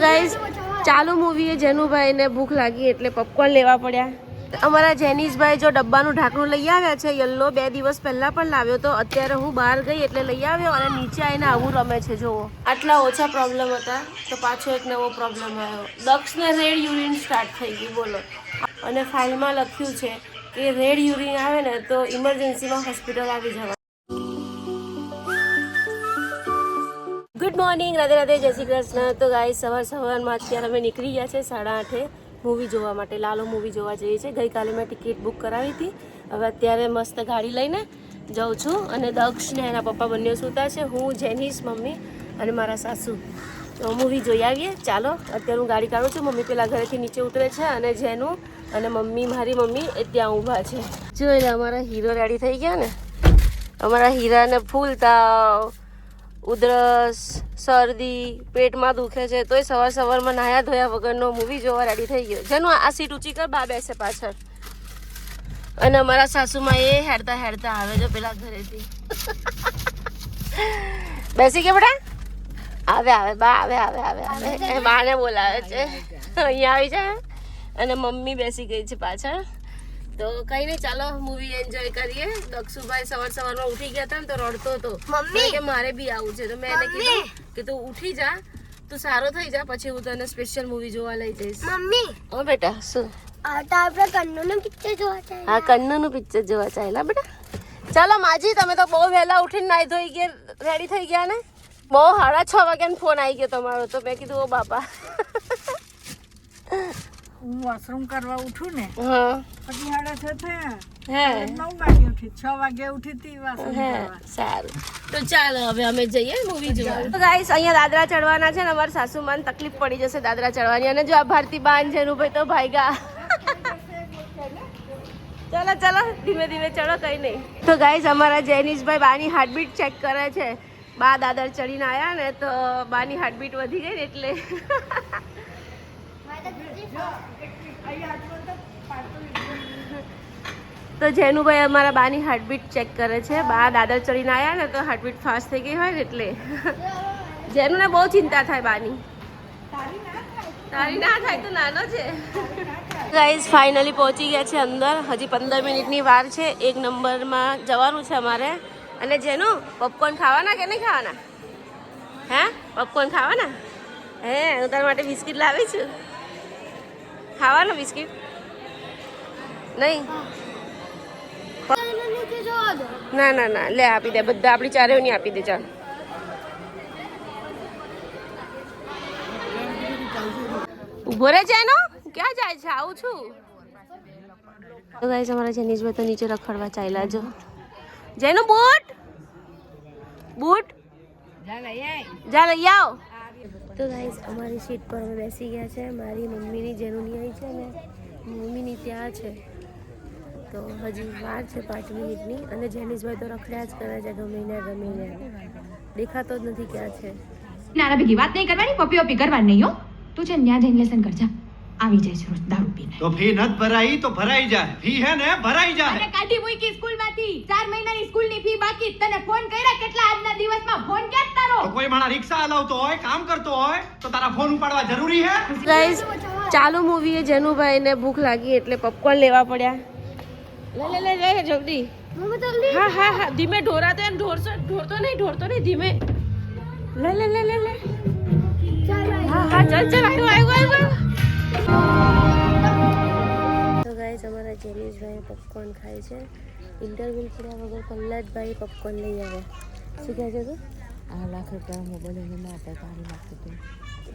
Guys ચાલુ મૂવીએ જેનુભાઈને ભૂખ લાગી એટલે પોપકોર્ન લેવા પડ્યા। અમારા જેનીશભાઈ જો ડબ્બાનું ઢાંકણું લઈ આવ્યા છે યલો, 2 દિવસ પહેલા પણ લાવ્યો તો અત્યારે હું બહાર ગઈ એટલે લઈ આવ્યો અને નીચે આવીને આવું રમે છે। જુઓ આટલા ઓછા પ્રોબ્લેમ હતા તો પાછો એક નવો પ્રોબ્લેમ આવ્યો। દક્ષને રેડ યુરિન સ્ટાર્ટ થઈ ગયું બોલો, અને ફાઇલમાં લખ્યું છે કે રેડ યુરિન આવે ને તો ઇમરજન્સીમાં હોસ્પિટલ આવી જવા। ગુડ મોર્નિંગ, રાધે રાધે, જય શ્રી કૃષ્ણ। તો ગાઈસ સવારમાં અત્યારે અમે નીકળી ગયા છે 8:30 મૂવી જોવા માટે। લાલો મૂવી જોવા જઈએ છીએ। ગઈકાલે મેં ટિકિટ બુક કરાવી હતી, હવે અત્યારે મસ્ત ગાડી લઈને જાઉં છું અને દક્ષ ને એના પપ્પા બંને સૂતા છે, હું, જેનીશ, મમ્મી અને મારા સાસુ। તો મૂવી જોઈ આવીએ, ચાલો। અત્યારે હું ગાડી કાઢું છું, મમ્મી પેલા ઘરેથી નીચે ઉતરે છે અને જેનું અને મમ્મી, મારી મમ્મી એ ત્યાં ઊભા છે। જોઈ લે અમારા હીરો રેડી થઈ ગયા ને, અમારા હીરાને ફૂલ તાવ, ઉધરસ, શરદી, પેટમાં દુખે છે તોય સવારમાં નાયા ધોયા વગરનો મૂવી જોવા રેડી થઈ ગયો। જેનું આ સીટ ઊંચી કર, બા બેસે પાછળ। અને અમારા સાસુમાં એ હેડતા આવે છે પેલા ઘરેથી। બેસી ગયા બેટા? આવે બા આવે બાને બોલાવે છે, અહીંયા આવી જાય। અને મમ્મી બેસી ગઈ છે પાછળ। તો કઈ નહીં, ચાલો મૂવી એન્જોય કરીએ। દક્ષુભાઈ સવારમાં ઉઠી ગયા હતા ને તો રડતો હતો મમ્મી કે મારે બી આવું છે, તો મેં એને કીધું કે તું ઉઠી જા, તું સારો થઈ જા, પછી હું તને સ્પેશિયલ મૂવી જોવા લઈ જઈશ। મમ્મી ઓ બેટા શું? આપણે કન્નુનું પિક્ચર જોવા ચાલે? હા, કન્નુનું પિક્ચર જોવા ચાલે બેટા। ચાલો માજી, તમે તો બહુ વહેલા ઉઠીને નાઈ ધોઈ ગયા, રેડી થઈ ગયા ને? બહુ 6:30 વાગ્યાનો ફોન આવી ગયો તમારો, તો મેં કીધું ઓ બાપા હું વોશરૂમ કરવા ઉઠું ને હા પછી 6:30 થયા, હે 9 વાગે ઉઠી, 6 વાગે ઉઠી હતી વોશરૂમ કરવા। સારું, તો ચાલો હવે અમે જઈએ મૂવી જોવા। તો ગાઈસ અહીંયા દાદરા ચડવાના છે ને, અમારા સાસુમાને તકલીફ પડી જશે દાદરા ચડવાની, અને જો આ ભારતી બાન જેનુભાઈ તો ભાઈગા। ચલો ધીમે ચડો, કઈ નહીં। તો ગાઈસ અમારા જેનીશભાઈ બાની હાર્ટબીટ ચેક કરે છે। બા દાદર ચડીને આવ્યા ને તો બાની હાર્ટબીટ વધી ગઈ ને એટલે તો જેનુભાઈ અમારા બાની હાર્ટબીટ ચેક કરે છે। બા દાદર ચડીને આવ્યા ને તો હાર્ટબીટ ફાસ્ટ થઈ ગઈ હોય ને એટલે જેનુને બહુ ચિંતા થાય બાની। તારી ના થાય તો નાનો છે। ગાઈઝ ફાઇનલી પહોંચી ગયા છે અંદર, હજી 15 મિનિટની વાર છે, 1 નંબરમાં જવાનું છે અમારે। અને જેનું પોપકોર્ન ખાવાના કે નહીં ખાવાના? હે પોપકોર્ન ખાવાના? હે હું તારા માટે બિસ્કિટ લાવી છું, ખાવાનું બિસ્કિટ નહીં? ના લે આપી દે, બધા આપણી ચારેયની આપી દે। ચાલ ઉભો રહે છે એનો, ક્યાં જાય છે? આવું છું। તો ગાઈસ અમારા જેનીશભાઈ તો નીચે રખડવા ચાલ્યા। જો જેનું બૂટ જા લઈ આવ। તો ગાઈસ અમારી સીટ પર અમે બેસી ગયા છે। મારી મમ્મીની જેનુની આવી છે ને, મમ્મીની ત્યાં છે, તો હજી વાર છે 5 મિનિટની। અને જેનીશભાઈ તો રખડ્યા જ કરે છે, ગમીને દેખાતો જ નથી ક્યાં છે। નાના ભેગી વાત નહીં કરવાની, પપ્પી કરવાની નહીં હો। તું છે ત્યાં જઈને લેસન કરજા, આવી જાય છે રોજ દારૂ પીને। તો ફી નત ભરાઈ તો ભરાઈ જાય, ફી હે ને ભરાઈ જાય। અને કાઢી મૂકી સ્કૂલમાંથી, 4 મહિનાની સ્કૂલની ફી બાકી। તને ફોન કર્યા કેટલા આજના દિવસમાં? ફોન ક્યાં તારો? તો કોઈ માણા રિક્ષા હલાવતો હોય, કામ કરતો હોય તો તારા ફોન ઉપાડવા જરૂરી હે? ગાઈસ ચાલુ મૂવીએ જેનુભાઈને ભૂખ લાગી એટલે પોપકોર્ન લેવા પડ્યા। લે જલ્દી। હા ધીમે ઢોરા તો ઢોરતો નહીં ધીમે। લે હા ચાલ આવ્યો। તો ગાઈસ અમારા જેનીશભાઈ પોપકોર્ન ખાય છે। ઇન્ટરવ્યુ કર્યા વગર કલ્લાજભાઈ પોપકોર્ન લઈ આવ્યા। શું કહે છે તું? 8 લાખ રૂપિયા મોબાઈલ ના આપે, 4 લાખ રૂપિયા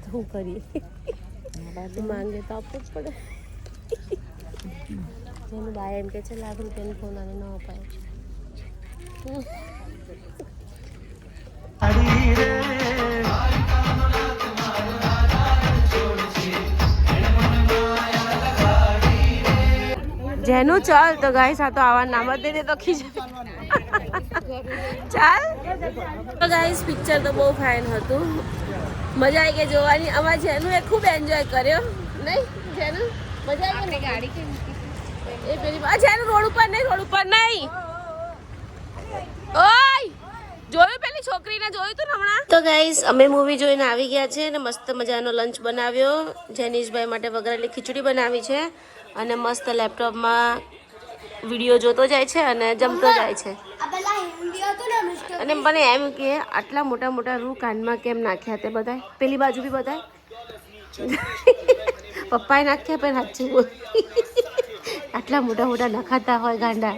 તો શું કરીએ? માંગે તો આપવું જ પડે। જેનું બાય એમ કે છે 1 લાખ રૂપિયાની ફોન આને ન અપાય। જેનું ચાલ તો ગાઈસ આ તો આવા નામ જ દે તો ખીજ ચાલ। તો ગાઈસ પિક્ચર તો બહુ ફાઇન હતું, મજા આવી ગઈ જોવાની। અમારા જેનું એ ખૂબ એન્જોય કર્યો, નહીં જેનું? મજા આવી ગઈ ગાડી એ પેલી જેનું રોડ ઉપર નહીં ઓય જોયું પેલી છોકરીને જોયું તું ને હમણાં? તો ગાઈસ અમે મૂવી જોઈને આવી ગયા છે અને મસ્ત મજાનો લંચ બનાવ્યો. જેનીશભાઈ માટે વઘારેલી ખીચડી બનાવી છે અને મસ્ત લેપટોપમાં વિડીયો જોતો જાય છે અને જમતો જાય છે. અને મને એમ કે આટલા મોટા મોટા રૂ કાનમાં કેમ નાખ્યા તે બધાય? પેલી બાજુ બી બધાય પપ્પાએ નાખ્યા પણ સાચું બોલ આટલા મોટા મોટા નખાતા હોય ગાંડા.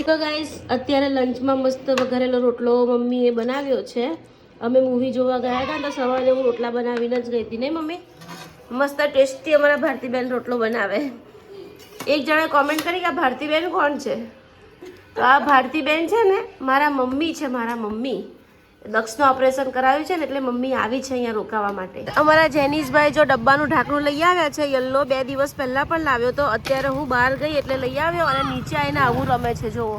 તો ગાઈસ અત્યારે લંચમાં મસ્ત વઘારેલો રોટલો મમ્મીએ બનાવ્યો છે. અમે મૂવી જોવા ગયા હતા તો સવારે હું રોટલા બનાવીને જ ગઈ હતી નહીં મમ્મી? મસ્ત ટેસ્ટી અમારા ભારતીબેન રોટલો બનાવે. એક જણાએ કોમેન્ટ કરી કે આ ભારતીબેન કોણ છે? તો આ ભારતીબેન છે ને મારા મમ્મી છે. મારા મમ્મી દક્ષનું ઓપરેશન કરાવ્યું છે ને એટલે મમ્મી આવી છે અહીંયા રોકાવા માટે. અમારા જેનીશભાઈ જો ડબ્બાનું ઢાંકણું લઈ આવ્યા છે યલો. 2 દિવસ પહેલાં પણ લાવ્યો તો અત્યારે હું બહાર ગઈ એટલે લઈ આવ્યો અને નીચે આવીને આવું રમે છે. જુઓ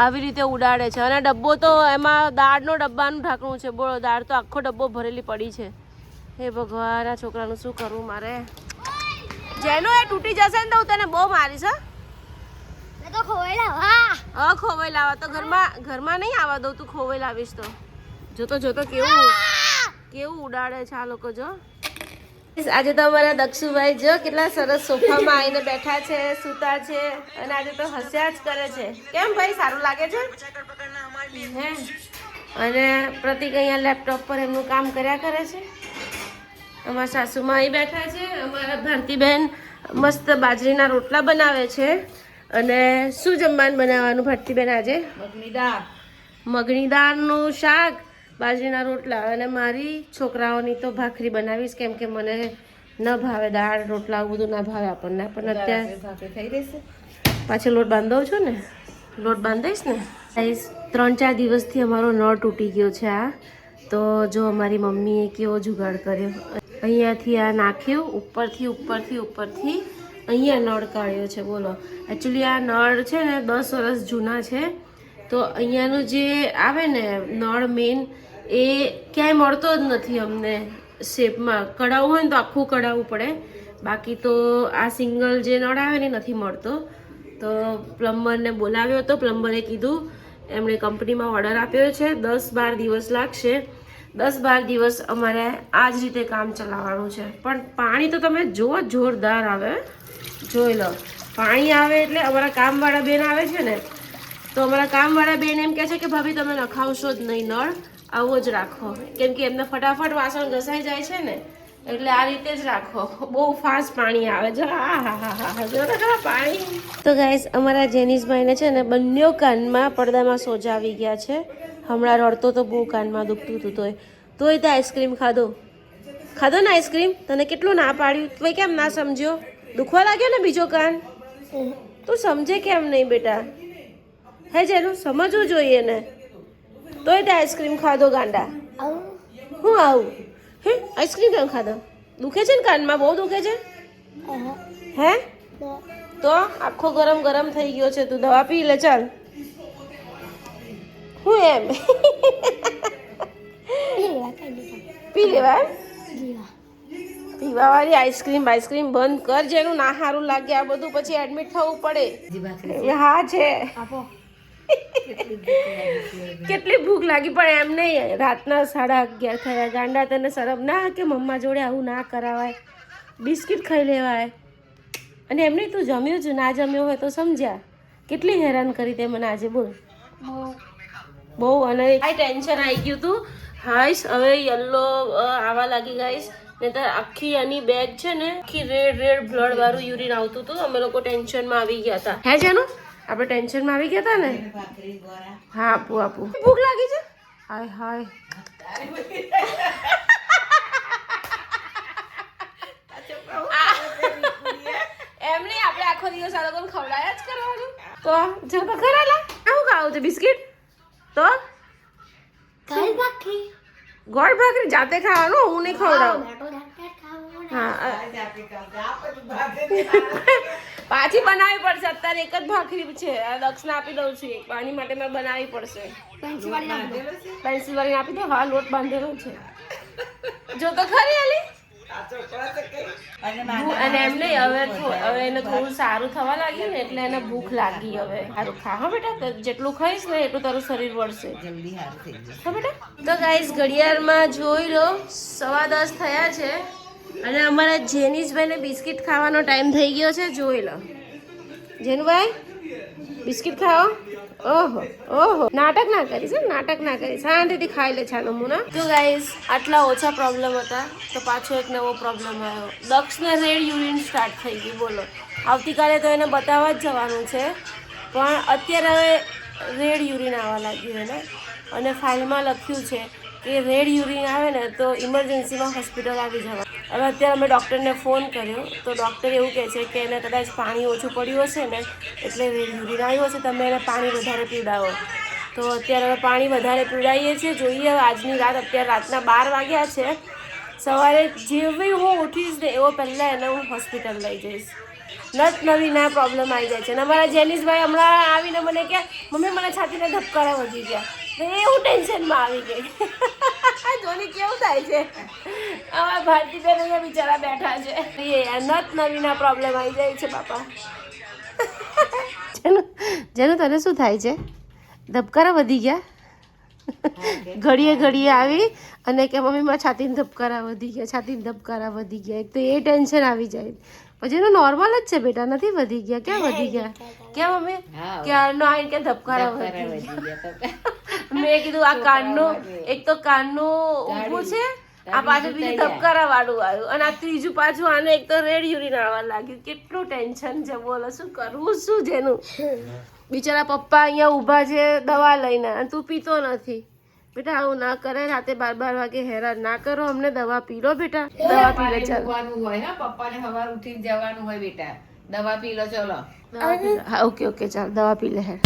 આવી રીતે ઉડાડે છે. અને ડબ્બો તો એમાં દાળનો ડબ્બાનું ઢાંકણું છે. બોલો દાળ તો આખો ડબ્બો ભરેલી પડી છે. હે ભગવાન આ છોકરાનું શું કરવું મારે? જેનો એ તૂટી જશે ને તો હું તને બહુ મારીશ. હા ખોવાઈ લાવા તો ઘરમાં નહીં આવવા દઉં. તું ખોવાઈ લાવીશ તો જોતો કેવું ઉડાડે છે આ લોકો. જો આજે તો અમારા દક્ષુભાઈ જો કેટલા સરસ સોફામાં આવીને બેઠા છે, સૂતા છે અને આજે તો હસ્યા જ કરે છે. કેમ ભાઈ સારું લાગે છે? હે અને પ્રતિક અહીંયા લેપટોપ પર એમનું કામ કર્યા કરે છે. અમારા સાસુમાં અહીં બેઠા છે. અમારા ભારતીબેન મસ્ત બાજરીના રોટલા બનાવે છે. અને શું જમવાનું બનાવવાનું ભારતીબેન આજે? મગની દાળનું શાક, બાજરીના રોટલા અને મારી છોકરાઓની તો ભાખરી બનાવીશ કેમ કે મને ન ભાવે દાળ રોટલા બધું ના ભાવે આપણને. પણ અત્યારે પાછો લોટ બાંધો છો ને? લોટ બાંધીશ ને. 3-4 દિવસથી અમારો નળ તૂટી ગયો છે. આ તો જો અમારી મમ્મીએ કેવો જુગાડ કર્યો. અહીંયાથી આ નાખ્યું ઉપરથી અહીંયા નળ કાઢ્યો છે. બોલો એકચ્યુઅલી આ નળ છે ને 10 વર્ષ જૂના છે. તો અહીંયાનું જે આવે ને નળ મેન એ ક્યાંય મળતો જ નથી અમને શેપમાં. કઢાવવું હોય ને તો આખું કઢાવવું પડે. બાકી તો આ સિંગલ જે નળ આવે ને નથી મળતો. તો પ્લમ્બરને બોલાવ્યો હતો. પ્લમ્બરે કીધું એમણે કંપનીમાં ઓર્ડર આપ્યો છે 10-12 દિવસ લાગશે. 10-12 દિવસ અમારે આ જ રીતે કામ ચલાવવાનું છે. પણ પાણી તો તમે જુઓ જોરદાર આવે. જોઈ લો પાણી આવે એટલે અમારા કામવાળા બેન આવે છે ને તો અમારા કામવાળા બેન એમ કહે છે કે ભાભી તમે નખાવશો જ નહીં નળ, આવો જ રાખો. કેમ કે એમને ફટાફટ વાસણ ઘસાઈ જાય છે ને એટલે આ રીતે જ રાખો. બહુ ફાસ્ટ પાણી આવે. જો હા પાણી. તો ગાઈસ અમારા જેનીશભાઈને છે ને બંને કાનમાં પડદામાં સોજા આવી ગયા છે. હમણાં રડતો તો બહુ કાનમાં દુખતું હતું તોય તો આઈસ્ક્રીમ ખાધો ને આઈસ્ક્રીમ. તને કેટલું ના પાડ્યું તોય કેમ ના સમજ્યો? દુખવા લાગ્યો ને બીજો કાન. તું સમજે કેમ નહીં બેટા? હે જેનું સમજવું જોઈએ ને. તોય તે આઈસ્ક્રીમ ખાધો ગાંડા. હું આવું હે આઈસ્ક્રીમ કેમ ખાધો? દુખે છે ને કાનમાં? બહુ દુખે છે? હે તો આખો ગરમ થઈ ગયો છે. તું દવા પી લે ચાલ. હું એમ પી લેવા પીવાવાળી આઈસ્ક્રીમ બંધ કર. જેનું ના સારું લાગે આ બધું પછી એડમિટ થવું પડે. હા છે કેટલી ભૂખ લાગી પણ એમ નહીં. રાતના 11:30 થયા. ગાંડા તને શરમ ના કે મમ્મા જોડે આવું ના કરાવાય? બિસ્કિટ ખાઈ લેવાય. અને એમ નહીં તું જમ્યું છું ના જમ્યો હોય તો સમજ્યા. કેટલી હેરાન કરી તે મને આજે બોલ. બહુ અને ટેન્શન આવી ગયું તું. હાઈશ હવે યલો આવા લાગી ગાઈશ. ને તો આખી આની બેગ છે ને આખી રેડ બ્લડ વાળું યુરિન આવતું હતું. અમે લોકો ટેન્શનમાં આવી ગયા હતા. હે જેનું આપણે ટેન્શનમાં આવી ગયા હતા ને. હા આપું ભૂખ લાગી છે. હાય એમ નહીં આપણે આખો દિવસ આ લોકોને ખવડાયા જ કરવાનું. તો જો તો ખરા લા શું ખાવું છે? બિસ્કિટ તો ગોળ ભાખરી જાતે ખાવાનું. હું નહીં ખવડાવું. હા પાછી બનાવવી પડશે. અત્યારે એક જ ભાખરી છે. દક્ષને આપી દઉં છું. એક પાણી માટે મેં બનાવવી પડશે. પેન્સિલ વાળી આપી દો. હા લોટ બાંધેલો છે. જો તો ખરી આલી અને એમ નહીં હવે એને થોડું સારું થવા લાગ્યું ને એટલે એને ભૂખ લાગી હવે સારું ખા હા બેટા જેટલું ખાઈશ ને એટલું તારું શરીર વળશે હા બેટા તો ગાઈસ ઘડિયાળમાં જોઈ લો 10:15 થયા છે અને અમારા જેનીશભાઈને બિસ્કિટ ખાવાનો ટાઈમ થઈ ગયો છે જોઈ લો જેનુભાઈ બિસ્કિટ ખાઓ ઓહો ઓહો નાટક ના કરીશ નાટક ના કરીશ શાંતિથી ખાઈ લે છાનો મુના તો ગાઈસ આટલા ઓછા પ્રોબ્લેમ હતા તો પાછો એક નવો પ્રોબ્લેમ આવ્યો દક્ષને રેડ યુરિન સ્ટાર્ટ થઈ ગયું બોલો આવતીકાલે તો એને બતાવવા જ જવાનું છે પણ અત્યારે હવે રેડ યુરિન આવવા લાગ્યું એને અને ફાઇલમાં લખ્યું છે કે રેડ યુરિન આવે ને તો ઇમરજન્સીમાં હોસ્પિટલ આવી જવા હવે અત્યારે અમે ડૉક્ટરને ફોન કર્યો તો ડૉક્ટર એવું કહે છે કે એને કદાચ પાણી ઓછું પડ્યું હશે ને એટલે રેડ યુરિન આવ્યું હશે તમે એને પાણી વધારે પીવડાવો તો અત્યારે અમે પાણી વધારે પીવડાવીએ છીએ જોઈએ હવે આજની રાત અત્યારે રાતના 12 વાગ્યા છે સવારે જેવી હું ઉઠીશ ને એવો પહેલાં એને હું હોસ્પિટલ લઈ જઈશ નવીના પ્રોબ્લેમ આવી જાય છે અને અમારા જેનિશભાઈ હમણાં આવીને મને કે મમ્મી મને છાતીના ધબકારા વધી ગયા એવું ટેન્શનમાં આવી ગઈ જોની કેવું થાય છે અમારા ભારતીબેન અહીંયા બિચારા બેઠા છે નવીના પ્રોબ્લેમ આવી જાય છે બાપા જેનું તને શું થાય છે ધબકારા વધી ગયા ઘડીએ આવી અને કે મમ્મી મારા છાતીના ધબકારા વધી ગયા એક તો એ ટેન્શન આવી જાય પછી એનું નોર્મલ જ છે બેટા નથી વધી ગયા ક્યાં વધી ગયા ક્યાં મમ્મી ક્યારનો આવીને કે ધબકારા વધી ગયા મેં કીધું આ કાનનું એક તો કાનનું ઊભું છે આ પાછું બીજું ધબકારા વાળું આવ્યું અને આ ત્રીજું પાછું આને એક તો રેડ યુરિન આવવા લાગ્યું કેટલું ટેન્શન છે બોલો શું કરવું શું જેનું બિચારા પપ્પા અહીંયા ઊભા છે દવા લઈને અને તું પીતો નથી બેટા આવું ના કરે રાતે 12 વાગે હેરાન ના કરો અમને દવા પી લો બેટા દવા પી લે ચાલ પપ્પાને સવાર ઉઠી જવાનું હોય બેટા દવા પી લો ચલો હા ઓકે ચાલ દવા પી લે હેર